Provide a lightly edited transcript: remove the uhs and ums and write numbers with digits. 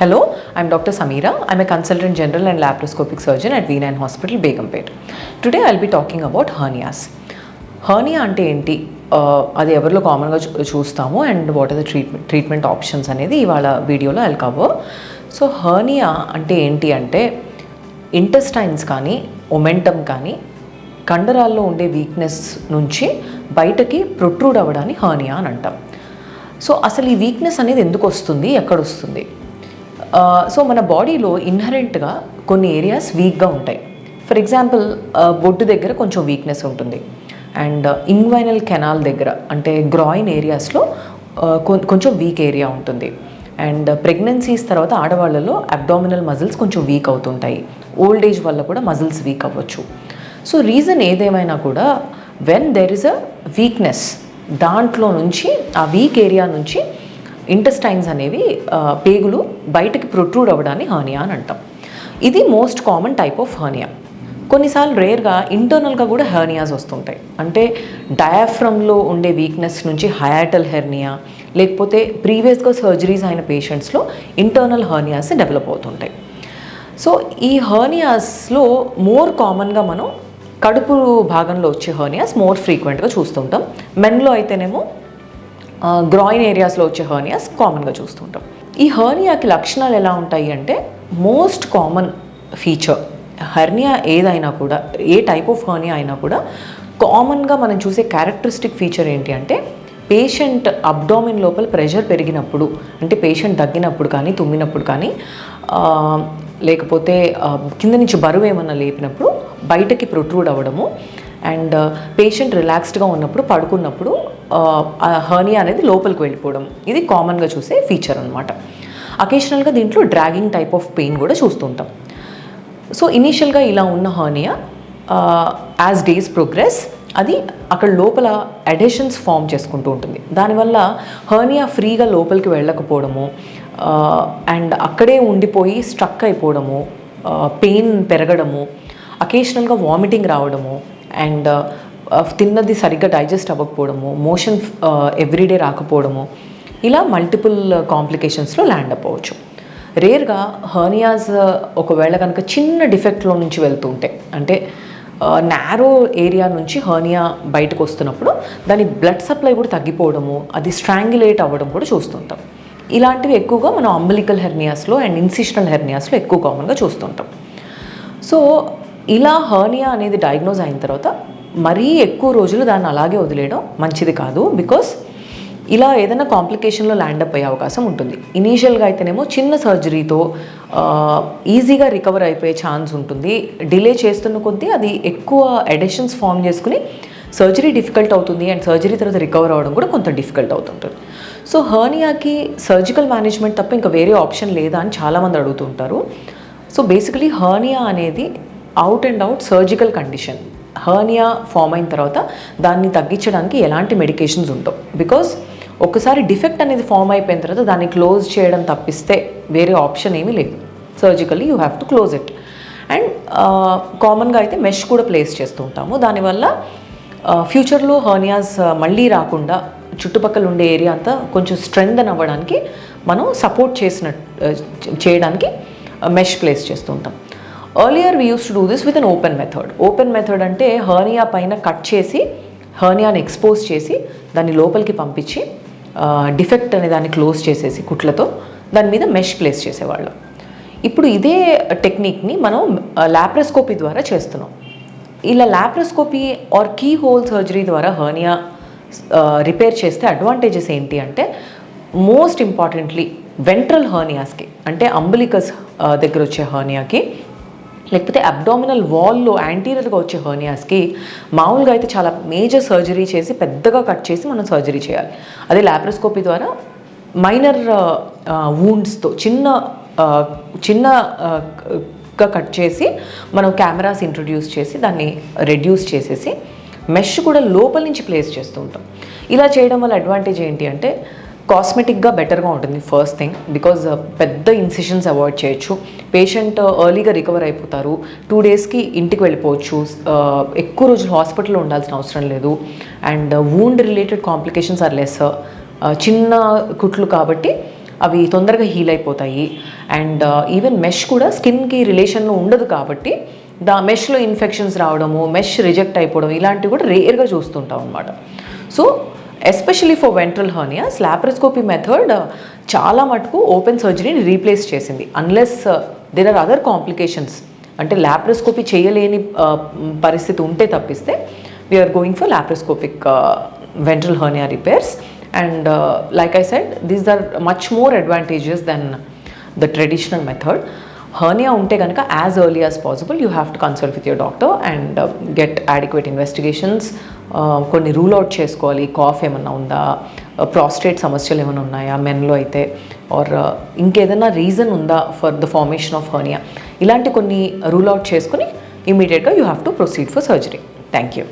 Hello, I'm Dr. Sameera. I'm a consultant general and laparoscopic surgeon at V9 Hospital, Begumpet. Today I'll be talking about hernias. Hernia ante enti అది ఎవరిలో కామన్గా చూస్తాము and what are the treatment options అనేది ఇవాళ వీడియోలో I'll cover. So hernia అంటే ఏంటి అంటే ఇంటెస్టైన్స్ కానీ ఒమెంటమ్ కానీ కండరాల్లో ఉండే వీక్నెస్ నుంచి బయటకి ప్రొట్రూడ్ అవ్వడాన్ని హర్నియా అని అంటాం. సో అసలు ఈ వీక్నెస్ అనేది ఎందుకు వస్తుంది, ఎక్కడ వస్తుంది? సో మన బాడీలో ఇన్హరెంట్గా కొన్ని ఏరియాస్ వీక్గా ఉంటాయి. ఫర్ ఎగ్జాంపుల్ బొడ్డు దగ్గర కొంచెం వీక్నెస్ ఉంటుంది అండ్ ఇంగ్వైనల్ కెనాల్ దగ్గర అంటే గ్రాయిన్ ఏరియాస్లో కొంచెం వీక్ ఏరియా ఉంటుంది. అండ్ ప్రెగ్నెన్సీస్ తర్వాత ఆడవాళ్ళలో అబ్డామినల్ మజిల్స్ కొంచెం వీక్ అవుతుంటాయి. ఓల్డ్ ఏజ్ వల్ల కూడా మజిల్స్ వీక్ అవ్వచ్చు. సో రీజన్ ఏదేమైనా కూడా when there is a weakness, దాంట్లో నుంచి ఆ వీక్ ఏరియా నుంచి ఇంటెస్టైన్స్ అనేవి పేగులు బయటకి ప్రొట్రూడ్ అవ్వడాన్ని హర్నియా అని అంటాం. ఇది most common type of hernia. కొన్నిసార్లు రేర్గా ఇంటర్నల్గా కూడా హెర్నియాస్ వస్తుంటాయి. అంటే డయాఫ్రమ్లో ఉండే వీక్నెస్ నుంచి హయాటల్ హెర్నియా, లేకపోతే ప్రీవియస్గా సర్జరీస్ అయిన పేషెంట్స్లో ఇంటర్నల్ హర్నియాస్ డెవలప్ అవుతుంటాయి. సో ఈ హర్నియాస్లో మోర్ కామన్గా మనం కడుపు భాగంలో వచ్చే హర్నియాస్ మోర్ ఫ్రీక్వెంట్గా చూస్తుంటాం. మెన్లో అయితేనేమో గ్రాయిన్ ఏరియాస్లో వచ్చే హర్నియాస్ కామన్గా చూస్తుంటాం. ఈ హర్నియాకి లక్షణాలు ఎలా ఉంటాయి అంటే మోస్ట్ కామన్ ఫీచర్ హెర్నియా ఏదైనా కూడా, ఏ టైప్ ఆఫ్ హర్నియా అయినా కూడా కామన్గా మనం చూసే క్యారెక్టరిస్టిక్ ఫీచర్ ఏంటి అంటే పేషెంట్ అబ్డామిన్ లోపల ప్రెషర్ పెరిగినప్పుడు, అంటే పేషెంట్ దగ్గినప్పుడు కానీ తుమ్మినప్పుడు కానీ లేకపోతే కింద నుంచి బరువు ఏమన్నా లేపినప్పుడు బయటకి ప్రొట్రూడ్ అవ్వడము అండ్ పేషెంట్ రిలాక్స్డ్గా ఉన్నప్పుడు పడుకున్నప్పుడు హర్నియా అనేది లోపలికి వెళ్ళిపోవడం, ఇది కామన్గా చూసే ఫీచర్ అనమాట. అకేషనల్గా దీంట్లో డ్రాగింగ్ టైప్ ఆఫ్ పెయిన్ కూడా చూస్తుంటాం. సో ఇనీషియల్గా ఇలా ఉన్న హర్నియా యాజ్ డేస్ ప్రోగ్రెస్ అది అక్కడ లోపల అడెషన్స్ ఫామ్ చేసుకుంటూ ఉంటుంది. దానివల్ల హర్నియా ఫ్రీగా లోపలికి వెళ్ళకపోవడము అండ్ అక్కడే ఉండిపోయి స్ట్రక్ అయిపోవడము, పెయిన్ పెరగడము, అకేషనల్గా వామిటింగ్ రావడము అండ్ తిన్నది సరిగ్గా డైజెస్ట్ అవ్వకపోవడము, మోషన్ ఎవ్రీడే రాకపోవడము, ఇలా మల్టిపుల్ కాంప్లికేషన్స్లో ల్యాండ్ అవ్వచ్చు. రేర్గా హర్నియాస్ ఒకవేళ కనుక చిన్న డిఫెక్ట్లో నుంచి వెళ్తూ ఉంటాయి, అంటే నారో ఏరియా నుంచి హర్నియా బయటకు వస్తున్నప్పుడు దాని బ్లడ్ సప్లై కూడా తగ్గిపోవడము, అది స్ట్రాంగులేట్ అవ్వడం కూడా చూస్తుంటాం. ఇలాంటివి ఎక్కువగా మనం అంబలికల్ హెర్నియాస్లో అండ్ ఇన్సిషనల్ హెర్నియాస్లో ఎక్కువ కామన్గా చూస్తుంటాం. సో ఇలా హర్నియా అనేది డయాగ్నోజ్ అయిన తర్వాత మరీ ఎక్కువ రోజులు దాన్ని అలాగే వదిలేయడం మంచిది కాదు. బికాస్ ఇలా ఏదైనా కాంప్లికేషన్లో ల్యాండప్ అయ్యే అవకాశం ఉంటుంది. ఇనీషియల్గా అయితేనేమో చిన్న సర్జరీతో ఈజీగా రికవర్ అయిపోయే ఛాన్స్ ఉంటుంది. డిలే చేస్తున్న కొద్దీ అది ఎక్కువ అడెషన్స్ ఫామ్ చేసుకుని సర్జరీ డిఫికల్ట్ అవుతుంది అండ్ సర్జరీ తర్వాత రికవర్ అవ్వడం కూడా కొంత డిఫికల్ట్ అవుతుంటుంది. సో హర్నియాకి సర్జికల్ మేనేజ్మెంట్ తప్ప ఇంకా వేరే ఆప్షన్ లేదా అని చాలామంది అడుగుతుంటారు. సో బేసికలీ హర్నియా అనేది out and out surgical condition. Hernia form అయిన తర్వాత దాన్ని తగ్గించడానికి ఎలాంటి మెడికేషన్స్ ఉండవు. బికాస్ ఒకసారి డిఫెక్ట్ అనేది ఫామ్ అయిపోయిన తర్వాత దాన్ని క్లోజ్ చేయడం తప్పిస్తే వేరే ఆప్షన్ ఏమీ లేదు. Surgically you have to close it. And కామన్గా అయితే మెష్ కూడా ప్లేస్ చేస్తూ ఉంటాము. దానివల్ల ఫ్యూచర్లో హర్నియాస్ మళ్ళీ రాకుండా చుట్టుపక్కల ఉండే ఏరియా అంతా కొంచెం స్ట్రెంగ్తన్ అవ్వడానికి మనం సపోర్ట్ చేయడానికి మెష్ ప్లేస్ చేస్తూ ఉంటాం. Earlier we use to do this with an open method. Open method అంటే హర్నియా పైన కట్ చేసి హర్నియాని ఎక్స్పోజ్ చేసి దాన్ని లోపలికి పంపించి డిఫెక్ట్ అనే దాన్ని క్లోజ్ చేసేసి కుట్లతో దాని మీద మెష్ ప్లేస్ చేసేవాళ్ళం. ఇప్పుడు ఇదే టెక్నిక్ని మనం లాప్రోస్కోపీ ద్వారా చేస్తున్నాం. ఇలా laparoscopy or keyhole surgery ద్వారా హర్నియా రిపేర్ చేస్తే అడ్వాంటేజెస్ ఏంటి అంటే మోస్ట్ ఇంపార్టెంట్లీ వెంట్రల్ హర్నియాస్కి, అంటే అంబలికస్ దగ్గర వచ్చే హర్నియాకి, లేకపోతే అబ్డామినల్ వాల్లో యాంటీరియర్గా వచ్చే హర్నియాస్కి మామూలుగా అయితే చాలా మేజర్ సర్జరీ చేసి పెద్దగా కట్ చేసి మనం సర్జరీ చేయాలి. అదే లాప్రోస్కోపీ ద్వారా మైనర్ వూండ్స్తో చిన్నగా కట్ చేసి మనం కెమెరాస్ ఇంట్రొడ్యూస్ చేసి దాన్ని రెడ్యూస్ చేసేసి మెష్ కూడా లోపల నుంచి ప్లేస్ చేస్తూ ఉంటాం. ఇలా చేయడం వల్ల అడ్వాంటేజ్ ఏంటి అంటే కాస్మెటిక్గా బెటర్గా ఉంటుంది. ఫస్ట్ థింగ్, బికాజ్ పెద్ద ఇన్సిషన్స్ అవాయిడ్ చేయొచ్చు. పేషెంట్ ఎర్లీగా రికవర్ అయిపోతారు. 2 డేస్కి ఇంటికి వెళ్ళిపోవచ్చు. ఎక్కువ రోజులు హాస్పిటల్లో ఉండాల్సిన అవసరం లేదు. And wound related complications are less. చిన్న కుట్లు కాబట్టి అవి తొందరగా హీల్ అయిపోతాయి. అండ్ ఈవెన్ మెష్ కూడా స్కిన్కి రిలేషన్ ఉండదు కాబట్టి మెష్లో ఇన్ఫెక్షన్స్ రావడము, మెష్ రిజెక్ట్ అయిపోవడం ఇలాంటివి కూడా రేర్గా చూస్తుంటాం అనమాట. So especially for ventral hernias laparoscopy method చాలా మటుకు ఓపెన్ సర్జరీని రీప్లేస్ చేసింది. Unless there are other complications, అంటే లాప్రోస్కోపీ చేయలేని పరిస్థితి ఉంటే తప్పిస్తే we're going for laparoscopic ventral hernia repairs. And like I said, these are much more advantages than the traditional method. Hernia ఉంటే కనుక as early as possible you have to consult with your doctor and get adequate investigations. కొన్ని rule out చేసుకోవాలి, cough ఏమన్నా ఉందా, prostate సమస్యలు ఏమైనా ఉన్నాయా మెన్లో అయితే, ఆర్ ఇంకేదైనా రీజన్ ఉందా for the formation of hernia, ఇలాంటి కొన్ని రూల్ అవుట్ చేసుకుని ఇమీడియట్గా you have to proceed for surgery. Thank you.